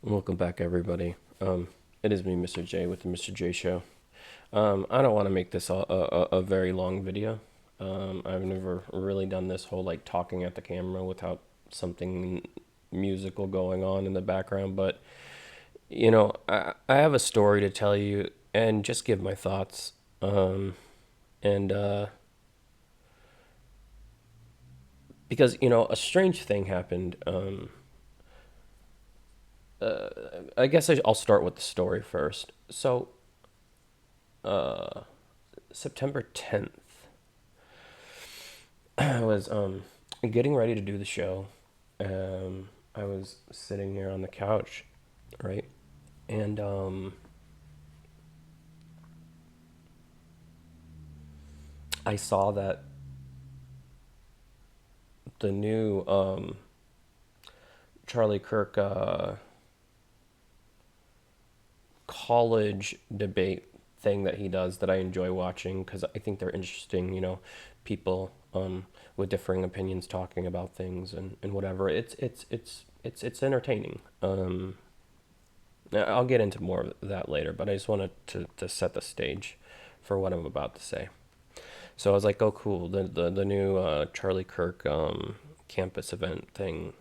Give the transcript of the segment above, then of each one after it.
Welcome back, everybody. It is me, Mr. J, with the Mr. J Show. I don't want to make this a very long video. I've never really done this whole like talking at the camera without something musical going on in the background. But I have a story to tell you and just give my thoughts. And Because a strange thing happened. I guess I'll start with the story first. So September 10th, I was getting ready to do the show. I was sitting here on the couch, right? And I saw that the new Charlie Kirk college debate thing that he does that I enjoy watching because I think they're interesting, people with differing opinions talking about things and whatever. It's entertaining. I'll get into more of that later, but I just wanted to set the stage for what I'm about to say. So I was like, oh, cool. The new Charlie Kirk campus event thing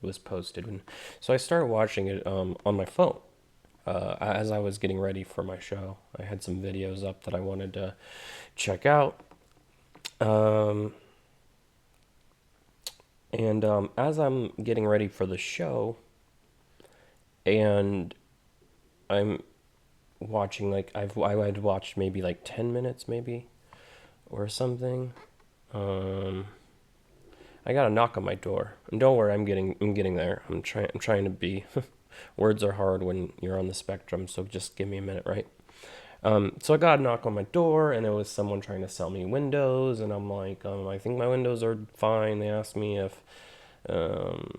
was posted. And so I started watching it on my phone as I was getting ready for my show. I had some videos up that I wanted to check out. Um, and as I'm getting ready for the show, and I'm watching I had watched maybe like 10 minutes maybe or something. Um, I got a knock on my door. And don't worry, I'm getting there. I'm trying to be words are hard when you're on the spectrum, so just give me a minute, right? So I got a knock on my door, and it was someone trying to sell me windows, and I'm like, I think my windows are fine. They asked me um,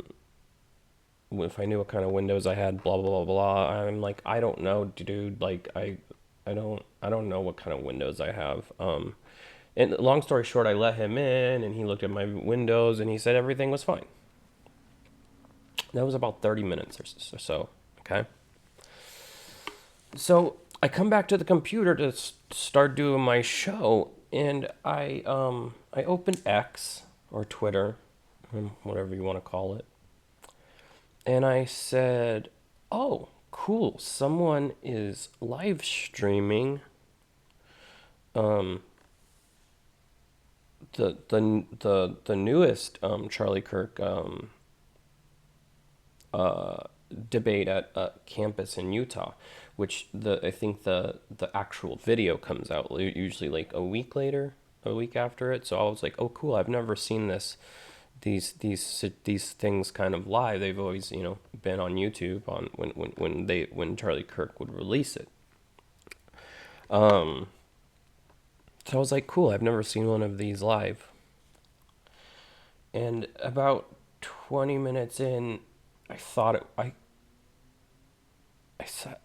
if I knew what kind of windows I had, blah blah blah blah. I'm like, I don't know, dude. Like, I don't know what kind of windows I have. And long story short, I let him in, and he looked at my windows, and he said everything was fine. That was about 30 minutes or so. Okay. So I come back to the computer to start doing my show, and I opened X or Twitter, whatever you want to call it, and I said, "Oh, cool! Someone is live streaming um, the newest Charlie Kirk debate at a campus in Utah, which I think the actual video comes out usually like a week after it. So I was like, oh, cool! I've never seen these things kind of live. They've always been on YouTube on when Charlie Kirk would release it. Um, so I was like, cool! I've never seen one of these live. And about 20 minutes in, I thought it. I said,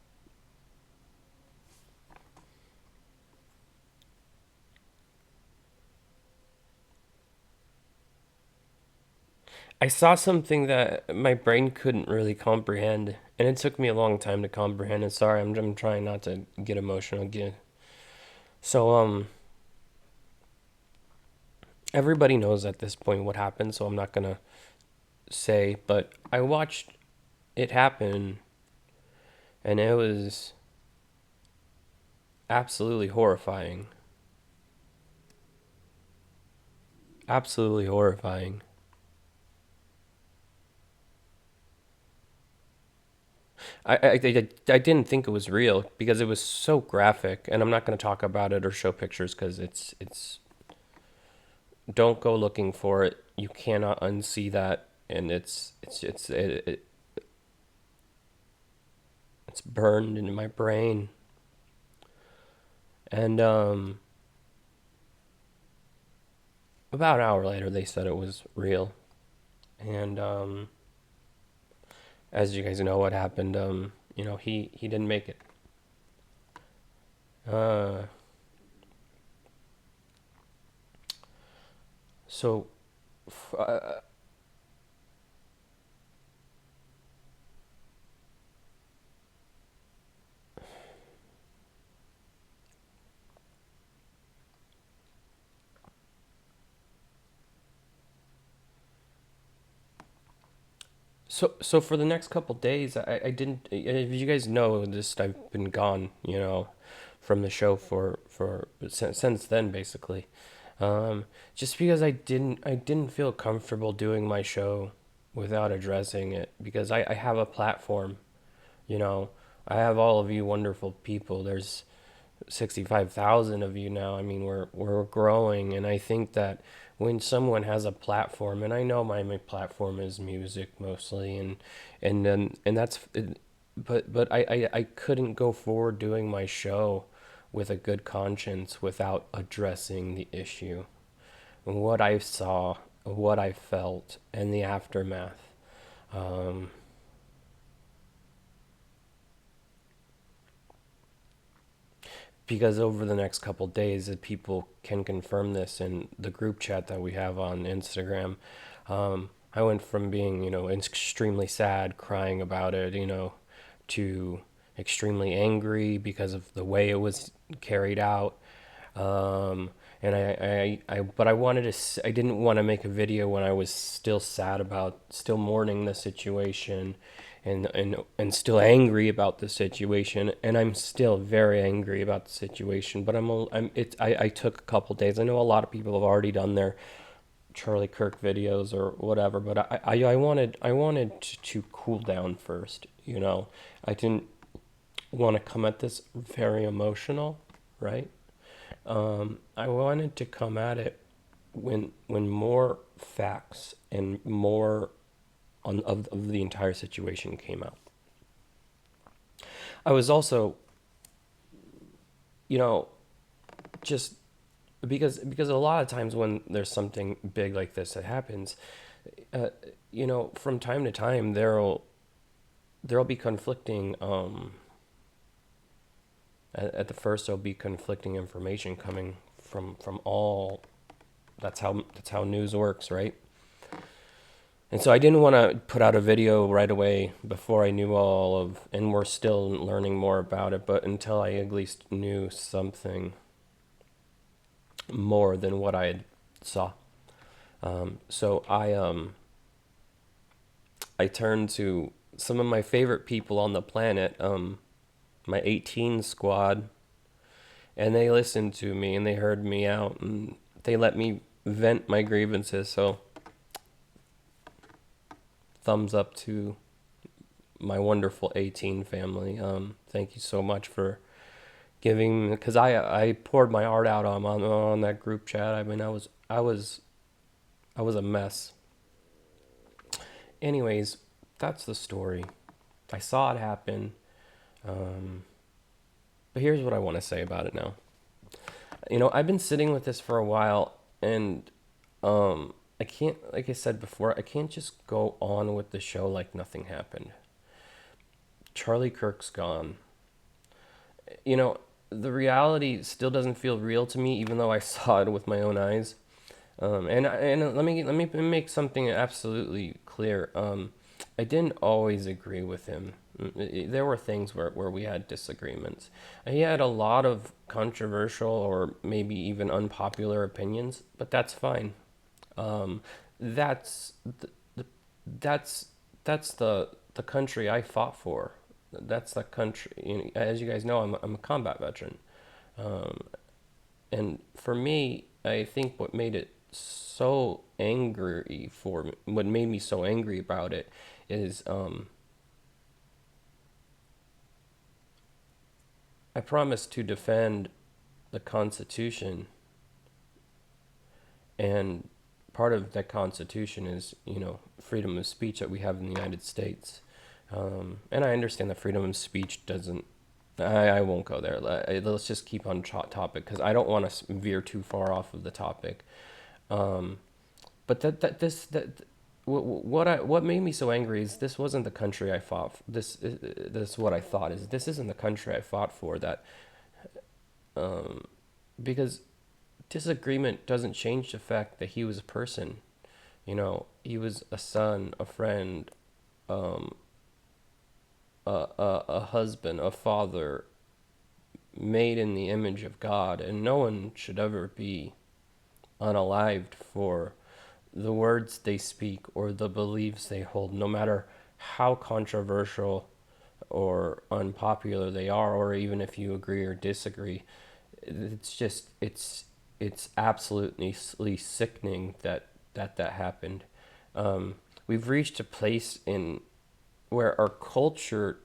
I saw something that my brain couldn't really comprehend, and it took me a long time to comprehend. And sorry, I'm trying not to get emotional again. So everybody knows at this point what happened, so I'm not gonna say. But I watched it happen, and it was absolutely horrifying. Absolutely horrifying. I didn't think it was real because it was so graphic, and I'm not going to talk about it or show pictures because it's don't go looking for it. You cannot unsee that, and it's burned into my brain. And about an hour later, they said it was real. And as you guys know, what happened? He didn't make it. Uh, so So for the next couple days, I didn't. If you guys know this, I've been gone, from the show for since then, basically. Just because I didn't feel comfortable doing my show without addressing it because I have a platform, you know. I have all of you wonderful people. There's 65,000 of you now. I mean, we're growing, and I think that when someone has a platform, and I know my platform is music mostly, and that's, but I couldn't go forward doing my show with a good conscience without addressing the issue, what I saw, what I felt, and the aftermath. Um, because over the next couple days, people can confirm this in the group chat that we have on Instagram. I went from being, extremely sad, crying about it, to extremely angry because of the way it was carried out. Um, and but I wanted to, I didn't want to make a video when I was still sad about, still mourning the situation, and still angry about the situation. And I'm still very angry about the situation. But I took a couple days. I know a lot of people have already done their Charlie Kirk videos or whatever, but I wanted to cool down first. I didn't want to come at this very emotional, right? I wanted to come at it when more facts and more of the entire situation came out. I was also, you know, just because a lot of times when there's something big like this that happens, uh, from time to time there'll be conflicting. At the first, there'll be conflicting information coming from all. That's how news works, right? And so I didn't want to put out a video right away before I knew all of, and we're still learning more about it, but until I at least knew something more than what I had saw. So I turned to some of my favorite people on the planet, my 18 squad, and they listened to me and they heard me out and they let me vent my grievances. So thumbs up to my wonderful 18 family. Thank you so much for giving, because I poured my heart out on that group chat. I mean, I was a mess. Anyways, that's the story. I saw it happen. Um, but here's what I want to say about it now. I've been sitting with this for a while, and I can't, like I said before, I can't just go on with the show like nothing happened. Charlie Kirk's gone. You know, the reality still doesn't feel real to me, even though I saw it with my own eyes. And let me make something absolutely clear. I didn't always agree with him. There were things where we had disagreements. He had a lot of controversial or maybe even unpopular opinions, but that's fine. Um, that's the, that's the country I fought for. That's the country. As you guys know, I'm a combat veteran. Um, and for me, I think what made it so angry for me, what made me so angry about it is, I promised to defend the Constitution, and part of that Constitution is, freedom of speech that we have in the United States. And I understand that freedom of speech doesn't. I won't go there. Let's just keep on topic because I don't want to veer too far off of the topic. Um, but what made me so angry is this wasn't the country I fought. This what I thought is this isn't the country I fought for. Um, because disagreement doesn't change the fact that he was a person. He was a son, a friend, um, a husband, a father, made in the image of God, and no one should ever be unalived for the words they speak or the beliefs they hold, no matter how controversial or unpopular they are, or even if you agree or disagree. It's just it's absolutely sickening that happened. We've reached a place in where our culture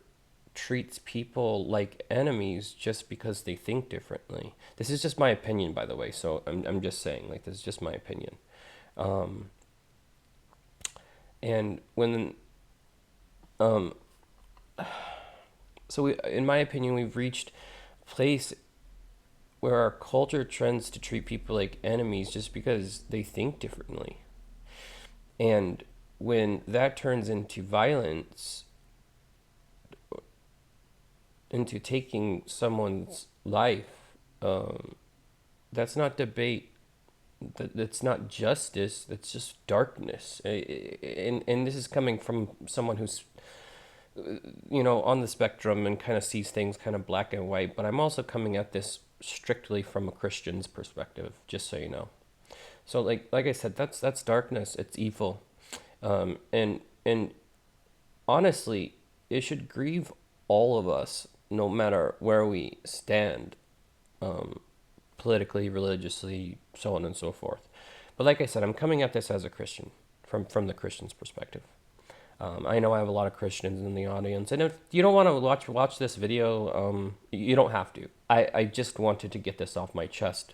treats people like enemies just because they think differently. This is just my opinion, by the way. So I'm just saying, like, this is just my opinion. Um, and when um, so we, in my opinion, we've reached a place where our culture trends to treat people like enemies just because they think differently. And when that turns into violence, into taking someone's life, that's not debate. That's not justice. That's just darkness. And this is coming from someone who's, on the spectrum and kind of sees things kind of black and white. But I'm also coming at this strictly from a Christian's perspective, just so you know. So like I said, that's darkness. It's evil. And honestly, it should grieve all of us, no matter where we stand, um, politically, religiously, so on and so forth. But like I said, I'm coming at this as a Christian, from the Christian's perspective. I know I have a lot of Christians in the audience, and if you don't want to watch this video, you don't have to. I just wanted to get this off my chest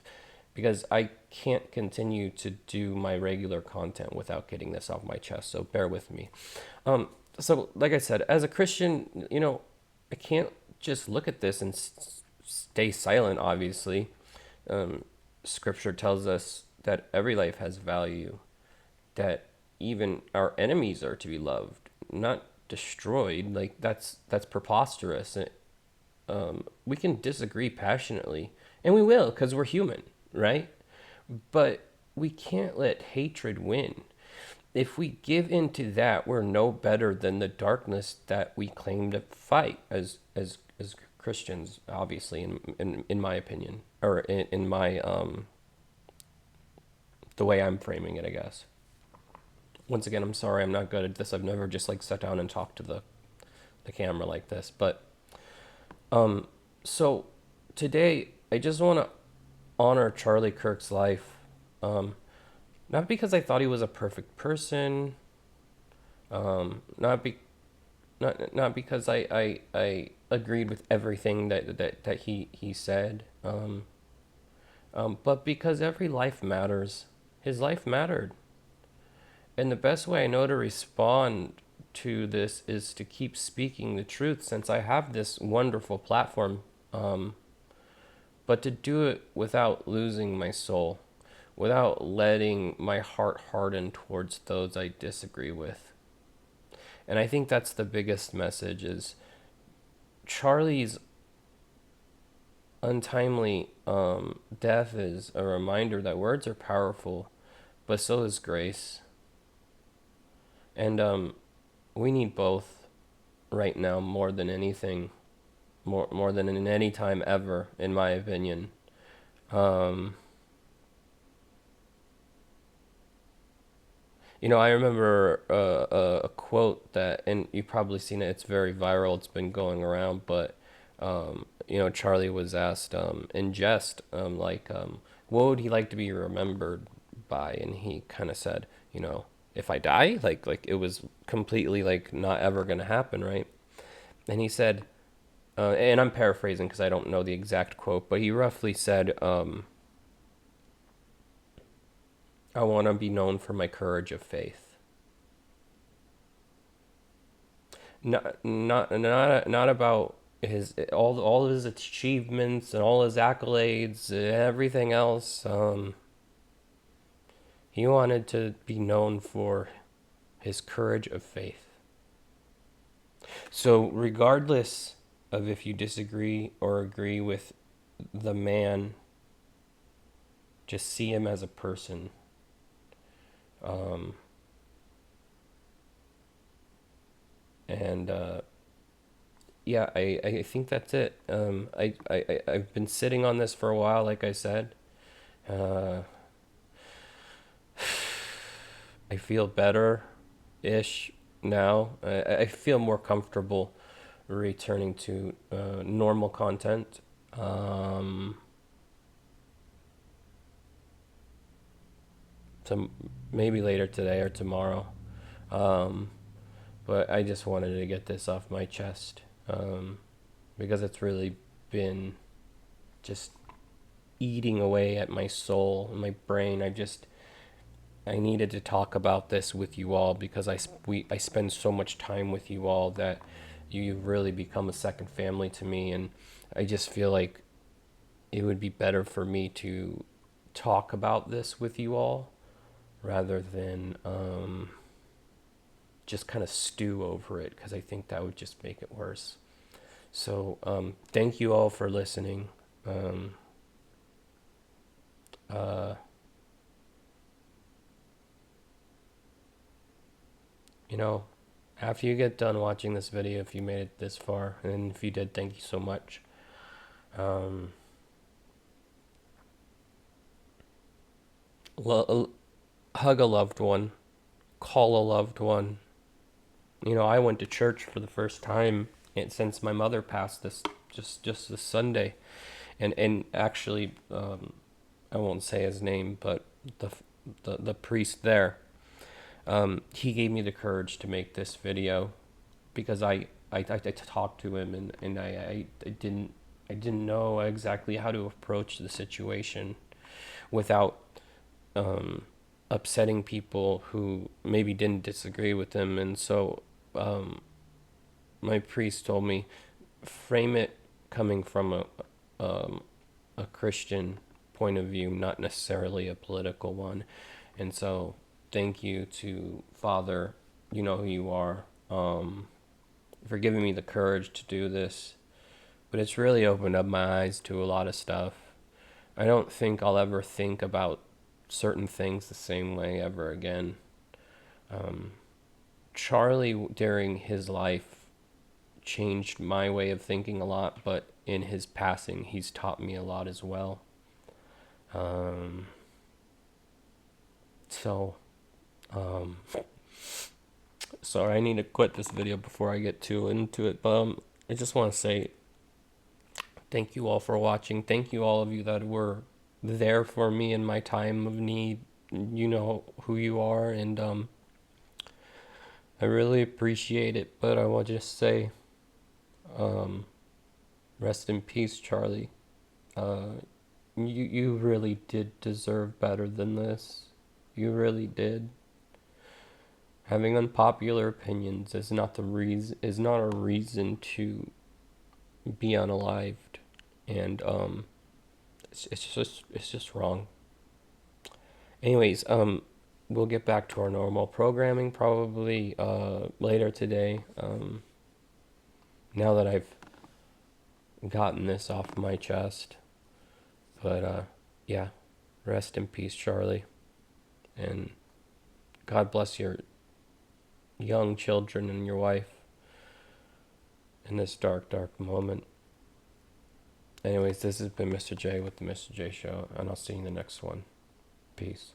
because I can't continue to do my regular content without getting this off my chest. So bear with me. Um, so like I said, as a Christian, I can't just look at this and stay silent. Obviously, Scripture tells us that every life has value, that even our enemies are to be loved, not destroyed. Like that's preposterous. We can disagree passionately, and we will because we're human, right? But we can't let hatred win. If we give into that, we're no better than the darkness that we claim to fight as Christians, obviously, in my opinion, or in my the way I'm framing it, I guess. Once again, I'm sorry, I'm not good at this. I've never just like sat down and talked to the camera like this. But so today I just want to honor Charlie Kirk's life. Um, Not because I thought he was a perfect person. Not be not because I agreed with everything that he said. But because every life matters. His life mattered. And the best way I know to respond to this is to keep speaking the truth since I have this wonderful platform, but to do it without losing my soul, without letting my heart harden towards those I disagree with. And I think that's the biggest message is Charlie's untimely death is a reminder that words are powerful, but so is grace. And we need both right now more than anything, more than in any time ever, in my opinion. Um, I remember a quote that, and you've probably seen it. It's very viral. It's been going around, but Charlie was asked in jest, what would he like to be remembered by? And he kind of said, if I die, like it was completely like not ever gonna happen, right? And he said, and I'm paraphrasing because I don't know the exact quote, but he roughly said, "I want to be known for my courage of faith." Not about his all of his achievements and all his accolades, everything else. He wanted to be known for his courage of faith. So regardless of if you disagree or agree with the man, just see him as a person. Um, and yeah, I think that's it. I've been sitting on this for a while, like I said. Uh, I feel better ish. now. I feel more comfortable returning to normal content. Um, to maybe later today or tomorrow. Um, but I just wanted to get this off my chest because it's really been just eating away at my soul and my brain. I needed to talk about this with you all because I spend so much time with you all that you've really become a second family to me, and I just feel like it would be better for me to talk about this with you all rather than just kind of stew over it, because I think that would just make it worse. So thank you all for listening. Um, uh, you know, after you get done watching this video, if you made it this far, and if you did, thank you so much. Um, hug a loved one, call a loved one. You know, I went to church for the first time since my mother passed this just this Sunday, and actually, I won't say his name, but the the priest there, he gave me the courage to make this video because I talked to him, and I didn't know exactly how to approach the situation without um, upsetting people who maybe didn't disagree with him. And so my priest told me, frame it coming from um, a Christian point of view, not necessarily a political one. And so thank you to Father, you know who you are, for giving me the courage to do this. But it's really opened up my eyes to a lot of stuff. I don't think I'll ever think about certain things the same way ever again. Um, Charlie, during his life, changed my way of thinking a lot, but in his passing, he's taught me a lot as well. Um, so, um, sorry, I need to quit this video before I get too into it, but I just want to say thank you all for watching. Thank you all of you that were there for me in my time of need. You know who you are, and I really appreciate it. But I will just say, um, rest in peace, Charlie. Uh, you really did deserve better than this. You really did. Having unpopular opinions is not a reason to be unalived, and it's just wrong. Anyways, we'll get back to our normal programming probably later today. Now that I've gotten this off my chest, but yeah, rest in peace, Charlie, and God bless your young children and your wife in this dark, dark moment. Anyways, this has been Mr. J with the Mr. J Show, and I'll see you in the next one. Peace.